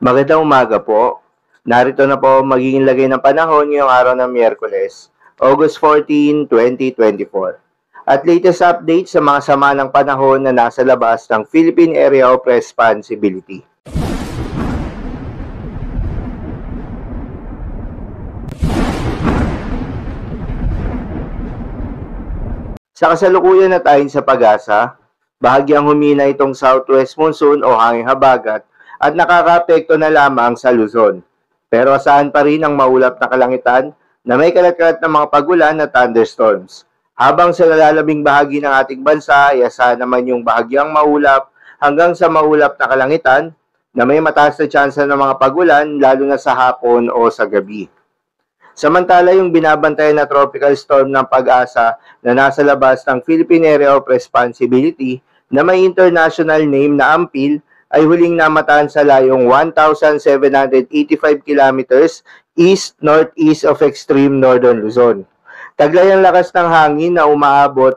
Magandang umaga po. Narito na po ang magiging lagay ng panahon ngayong araw ng Miyerkules, August 14, 2024. At latest update sa mga sama ng panahon na nasa labas ng Philippine Area of Responsibility. Sa kasalukuyan na tayo sa pag-asa, bahagyang humina itong southwest monsoon o hanging habagat at nakakaapekto na lamang sa Luzon. Pero asahan pa rin ang maulap na kalangitan na may kalat-kalat na mga pagulan at thunderstorms. Habang sa lalalabing bahagi ng ating bansa ay asahan naman yung bahagyang maulap hanggang sa maulap na kalangitan na may mataas na tsansa ng mga pagulan lalo na sa hapon o sa gabi. Samantala yung binabantayan na tropical storm ng Pag-asa na nasa labas ng Philippine Area of Responsibility na may international name na Ampil ay huling namataan sa layong 1,785 kilometers east-northeast of extreme northern Luzon. Taglay ang lakas ng hangin na umaabot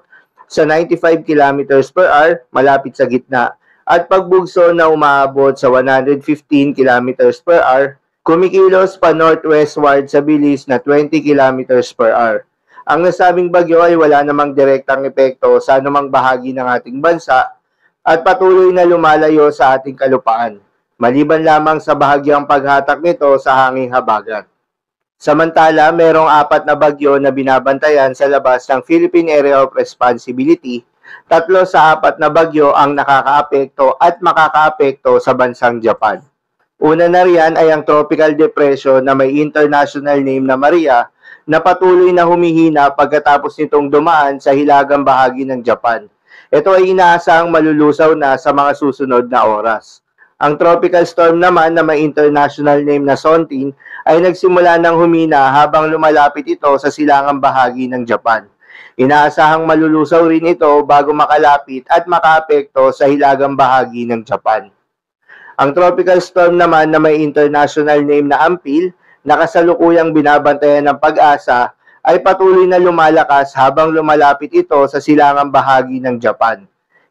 sa 95 kilometers per hour malapit sa gitna at pagbugso na umaabot sa 115 kilometers per hour kumikilos pa northwestward sa bilis na 20 kilometers per hour. Ang nasabing bagyo ay wala namang direktang epekto sa anumang bahagi ng ating bansa at patuloy na lumalayo sa ating kalupaan, maliban lamang sa bahagyang paghatak nito sa hanging habagat. Samantala, merong 4 na bagyo na binabantayan sa labas ng Philippine Area of Responsibility. 3 sa 4 na bagyo ang nakakaapekto at makakaapekto sa bansang Japan. Una na riyan ay ang tropical depression na may international name na Maria na patuloy na humihina pagkatapos nitong dumaan sa hilagang bahagi ng Japan. Ito ay inaasahang malulusaw na sa mga susunod na oras. Ang tropical storm naman na may international name na Sontin ay nagsimula ng humina habang lumalapit ito sa silangang bahagi ng Japan. Inaasahang malulusaw rin ito bago makalapit at makaapekto sa hilagang bahagi ng Japan. Ang tropical storm naman na may international name na Ampil na kasalukuyang binabantayan ng Pag-asa ay patuloy na lumalakas habang lumalapit ito sa silangang bahagi ng Japan.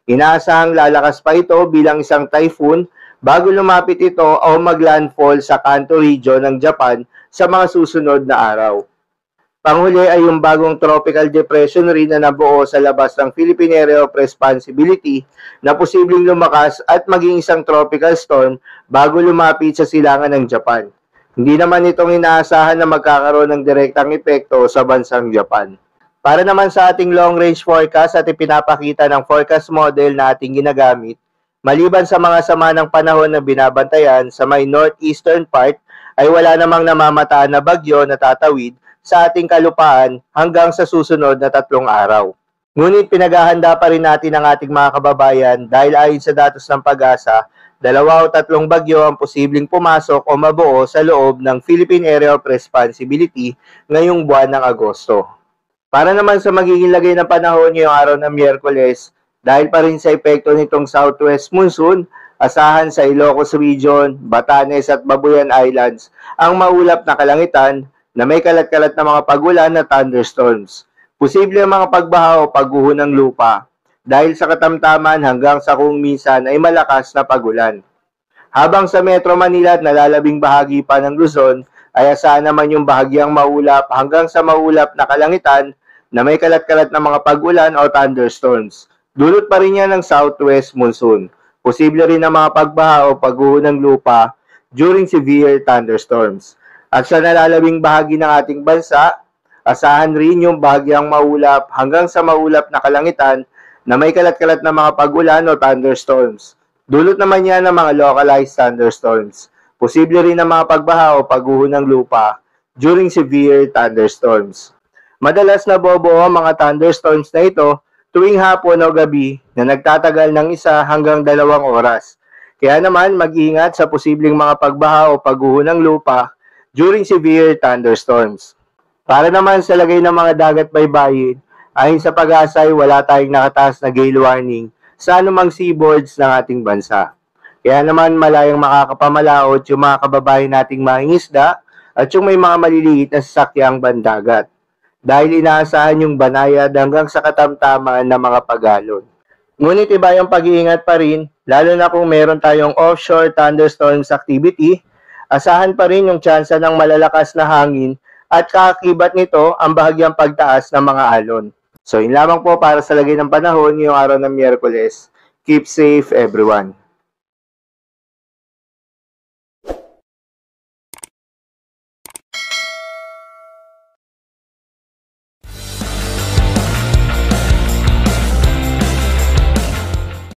Inaasahang lalakas pa ito bilang isang typhoon bago lumapit ito o maglandfall sa Kanto region ng Japan sa mga susunod na araw. Panghuli ay yung bagong tropical depression rin na nabuo sa labas ng Philippine Area of Responsibility na posibleng lumakas at maging isang tropical storm bago lumapit sa silangan ng Japan. Hindi naman itong inaasahan na magkakaroon ng direktang epekto sa bansang Japan. Para naman sa ating long-range forecast at ipinapakita ng forecast model na ating ginagamit, maliban sa mga sama ng panahon na binabantayan sa may northeastern part, ay wala namang namamataan na bagyo na tatawid sa ating kalupaan hanggang sa susunod na 3 araw. Ngunit pinaghahanda pa rin natin ang ating mga kababayan dahil ayon sa datos ng Pag-asa, 2 o 3 bagyo ang posibleng pumasok o mabuo sa loob ng Philippine Area of Responsibility ngayong buwan ng Agosto. Para naman sa magiging lagay ng panahon ngayong araw ng Miyerkules, dahil pa rin sa epekto nitong southwest monsoon, asahan sa Ilocos Region, Batanes at Babuyan Islands ang maulap na kalangitan na may kalat-kalat na mga pagulan at thunderstorms. Posible ang mga pagbaha o pagguho ng lupa dahil sa katamtaman hanggang sa kung minsan ay malakas na pagulan. Habang sa Metro Manila at nalalabing bahagi pa ng Luzon ay asahan naman yung bahagyang maulap hanggang sa maulap na kalangitan na may kalat-kalat na mga pagulan o thunderstorms. Dulot pa rin yan ng southwest monsoon. Posible rin ang mga pagbaha o pagguho ng lupa during severe thunderstorms. At sa nalalabing bahagi ng ating bansa, asahan rin yung bahagyang maulap hanggang sa maulap na kalangitan na may kalat-kalat na mga pagulan o thunderstorms. Dulot naman yan ng mga localized thunderstorms. Posible rin ang mga pagbaha o pagguho ng lupa during severe thunderstorms. Madalas na bobo ang mga thunderstorms na ito tuwing hapon o gabi na nagtatagal ng 1 hanggang 2 oras. Kaya naman mag-ingat sa posibleng mga pagbaha o pagguho ng lupa during severe thunderstorms. Para naman sa lagay ng mga dagat baybayin, ayon sa Pag-asa ay wala tayong nakataas na gale warning sa anumang seaboards ng ating bansa. Kaya naman malayang makakapamalaot yung mga kababayan nating mangingisda at yung may mga maliliit na sasakyang bandagat. Dahil inaasahan yung banayad hanggang sa katamtaman ng mga pagalon. Ngunit iba yung pag-iingat pa rin, lalo na kung meron tayong offshore thunderstorms activity, asahan pa rin yung tsansa ng malalakas na hangin at kaakibat nito ang bahagyang pagtaas ng mga alon. So yun lamang po para sa lagay ng panahon ngayong araw ng Miyerkules. Keep safe everyone.